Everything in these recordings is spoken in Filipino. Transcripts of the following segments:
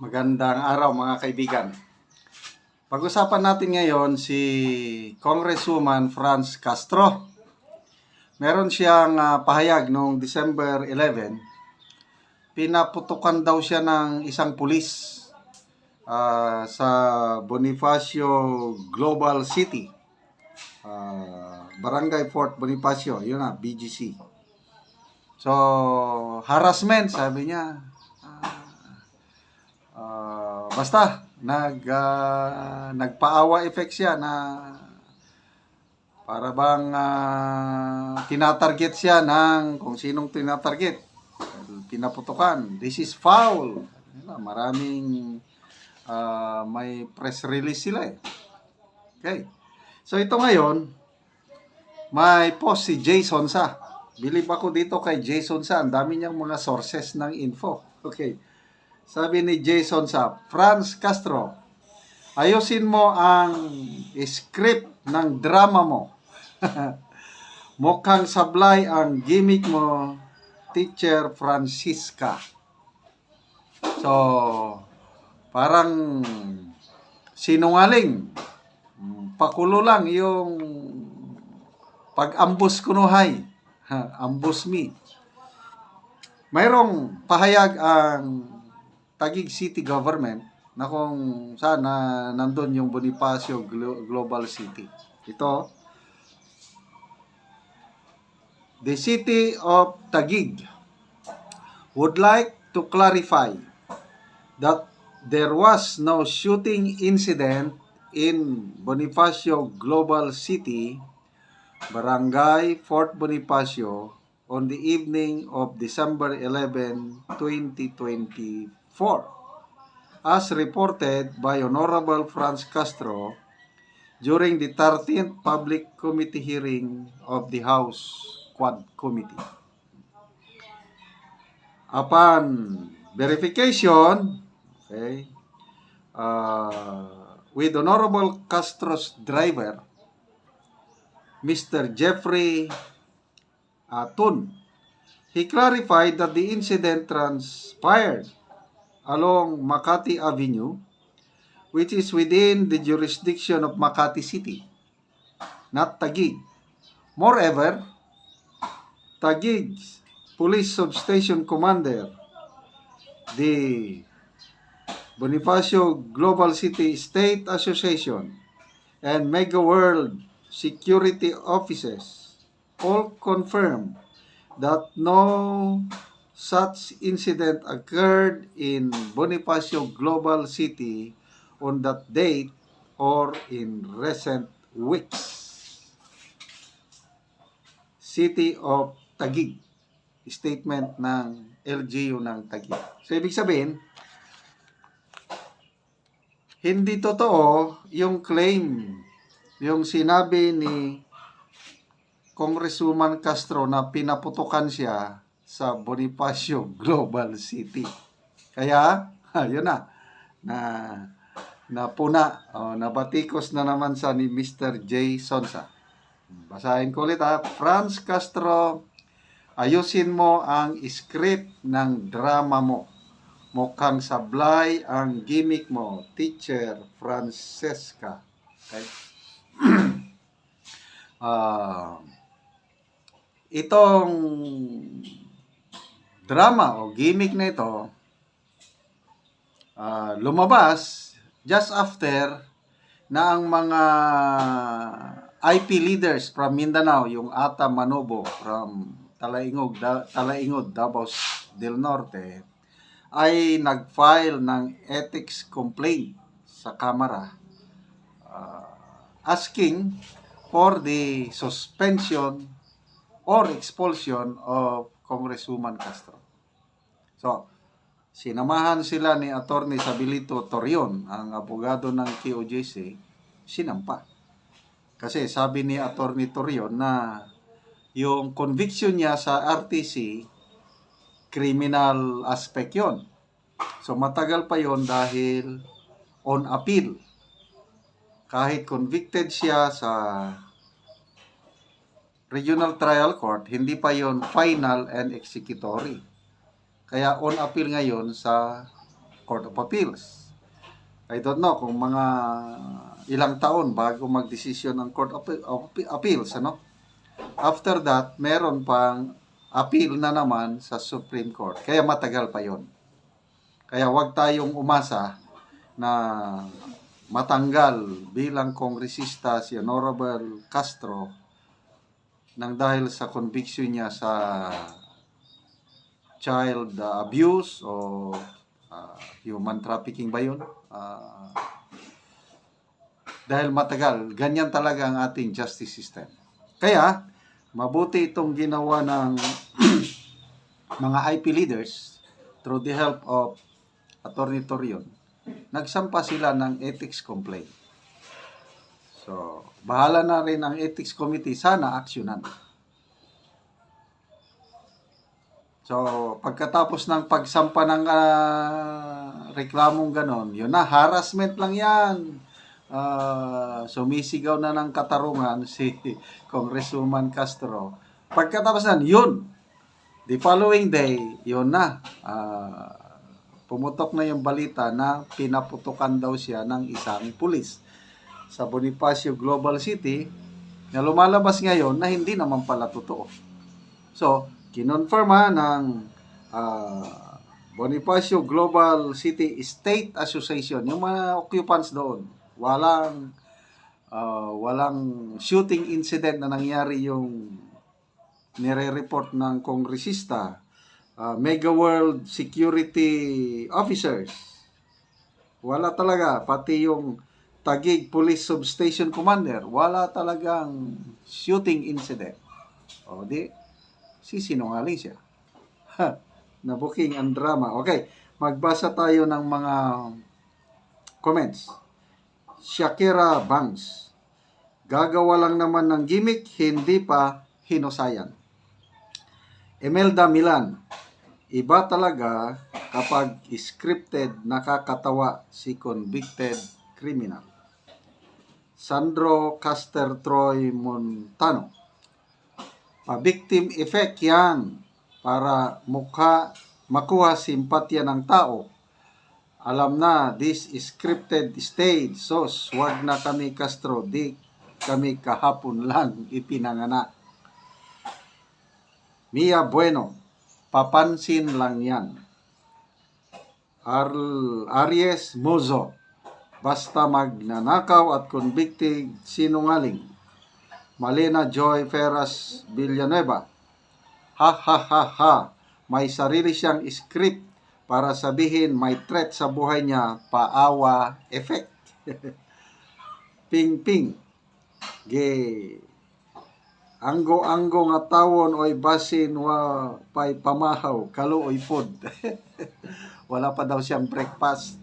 Magandang araw mga kaibigan. Pag-usapan natin ngayon si Congresswoman Franz Castro. Meron siyang pahayag noong December 11. Pinaputukan daw siya ng isang pulis sa Bonifacio Global City. Barangay Fort Bonifacio, yun na, BGC. So, harassment, sabi niya. Basta nagpaawa effect siya na para bang tinatarget siya ng kung sinong tinatarget. Pinaputukan. This is foul. Maraming may press release sila eh. Okay. So ito ngayon, may post si Jason Sa. Believe ako dito kay Jason Sa. Ang dami niyang mga sources ng info. Okay. Sabi ni Jason Sa, Franz Castro, ayusin mo ang script ng drama mo. Mukhang sablay ang gimmick mo, Teacher Francisca. So, parang sinungaling. Pakulo lang yung pag-ambus kunuhay. Ambus me. Mayroong pahayag ang Taguig City Government na kung saan nandun yung Bonifacio Global City. Ito, the City of Taguig would like to clarify that there was no shooting incident in Bonifacio Global City, Barangay Fort Bonifacio on the evening of December 11, 2024. As reported by Honorable Franz Castro during the 13th Public Committee hearing of the House Quad Committee. Upon verification, with Honorable Castro's driver, Mr. Jeffrey Tun, he clarified that the incident transpired along Makati Avenue, which is within the jurisdiction of Makati City, not Taguig. Moreover, Taguig Police Substation Commander, the Bonifacio Global City State Association, and Mega World Security Offices all confirmed that no such incident occurred in Bonifacio Global City on that date or in recent weeks. City of Taguig. Statement ng LGU ng Taguig. So, ibig sabihin, hindi totoo yung claim, yung sinabi ni Congresswoman Castro na pinaputukan siya sa Bonifacio Global City. Kaya, yun napuna, nabatikos na naman sa ni Mr. J. Sonsa. Basahin ko ulit Franz Castro, ayusin mo ang script ng drama mo. Mukhang sablay ang gimmick mo, Teacher Francesca. Okay? Itong drama o gimmick na ito lumabas just after na ang mga IP leaders from Mindanao, yung Ata Manobo from Talaingod, Davao del Norte, ay nag-file ng ethics complaint sa Kamara asking for the suspension or expulsion of Congresswoman Castro. So, sinamahan sila ni Attorney Sabilito Torion, ang abogado ng QOJC, sinampa. Kasi sabi ni Attorney Torion na yung conviction niya sa RTC, criminal aspect yon. So, matagal pa yon dahil on appeal. Kahit convicted siya sa Regional Trial Court, hindi pa yon final and executory. Kaya on appeal ngayon sa Court of Appeals. I don't know kung mga ilang taon bago magdesisyon ang Court of Appeals, ano? After that, meron pang appeal na naman sa Supreme Court. Kaya matagal pa yon. Kaya wag tayong umasa na matanggal bilang kongresista si Honorable Castro nang dahil sa conviction niya sa child abuse o human trafficking ba yun? Dahil matagal, ganyan talaga ang ating justice system. Kaya, mabuti itong ginawa ng mga IP leaders through the help of Attorney Torion. Nagsampa sila ng ethics complaint. So, bahala na rin ang ethics committee, sana aksyonan. So, pagkatapos ng pagsampa ng reklamong ganon, yun na, harassment lang yan. Sumisigaw na ng katarungan si Congresswoman Castro. Pagkatapos na, yun, the following day, yun na, pumutok na yung balita na pinaputukan daw siya ng isang pulis sa Bonifacio Global City na lumalabas ngayon na hindi naman pala totoo. So, kinonfirma ng Bonifacio Global City State Association, yung mga occupants doon, walang shooting incident na nangyari yung nire-report ng kongresista. Mega World Security Officers, wala talaga. Pati yung Taguig Police Substation Commander, wala talagang shooting incident. O di, sisinungaling siya. Nabuking ang drama. Okay, magbasa tayo ng mga comments. Shakira Bangs, gagawa lang naman ng gimmick, hindi pa hinusayan. Emelda Milan, iba talaga kapag scripted, nakakatawa si convicted criminal. Sandro Caster Troy Montano, pa-victim effect yan para makuha simpatya ng tao. Alam na, this is scripted stage. Sos, wag na kami Castro, di kami kahapon lang ipinanganak. Mia Bueno, papansin lang yan. Aries Mozo, basta magnanakaw at convicted sinungaling. Malena Joy Ferras Villanueva, ha ha ha ha, may sarili siyang script para sabihin may threat sa buhay niya, paawa effect. Ping ping, anggo-anggo nga tawon oy basin wa pay pamahaw, kalo oy food. Wala pa daw siyang breakfast.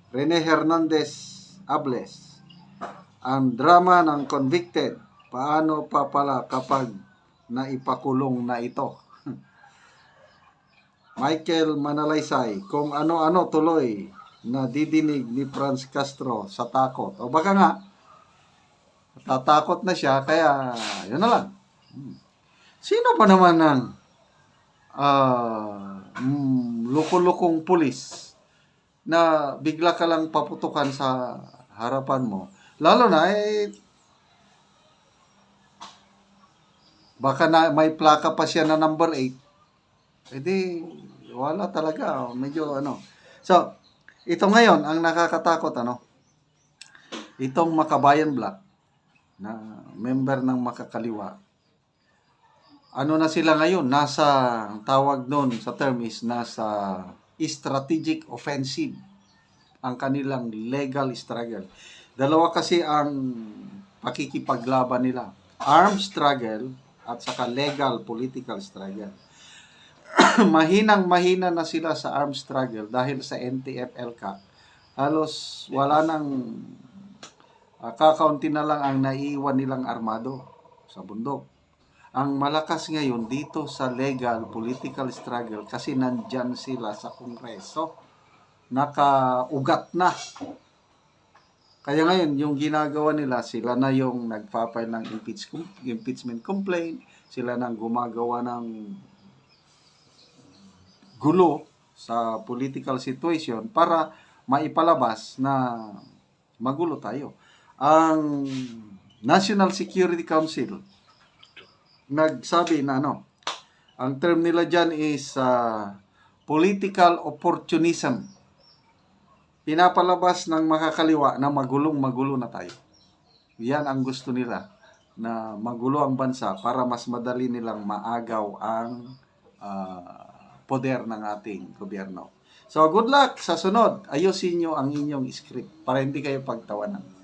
Rene Hernandez Ables, ang drama ng convicted, paano pa pala kapag naipakulong na ito? Michael Manalaysay, kung ano-ano tuloy na didinig ni Franz Castro sa takot. O baka nga, tatakot na siya, kaya yun na lang. Sino pa naman ang lukulukong pulis na bigla ka lang paputukan sa harapan mo? Lalo na, baka na may plaka pa siya na number 8. Edi, wala talaga. Medyo So, ito ngayon, ang nakakatakot, itong Makabayan Black, na member ng Makakaliwa. Na sila ngayon? Ang tawag nun sa term is, nasa strategic offensive ang kanilang legal struggle. Dalawa kasi ang pakikipaglaban nila. Armed struggle at saka legal political struggle. Mahinang-mahina na sila sa armed struggle dahil sa NTF-ELCAC. Halos wala nang kakaunti na lang ang naiiwan nilang armado sa bundok. Ang malakas ngayon dito sa legal political struggle kasi nandyan sila sa Kongreso. Nakaugat na. Kaya ngayon, yung ginagawa nila, sila na yung nagpa-file ng impeachment complaint, sila nang gumagawa ng gulo sa political situation para maipalabas na magulo tayo. Ang National Security Council nagsabi na ang term nila dyan is political opportunism. Pinapalabas ng makakaliwa na magulo na tayo. Yan ang gusto nila, na magulo ang bansa para mas madali nilang maagaw ang poder ng ating gobyerno. So, good luck sa sunod. Ayusin nyo ang inyong script para hindi kayo pagtawanan.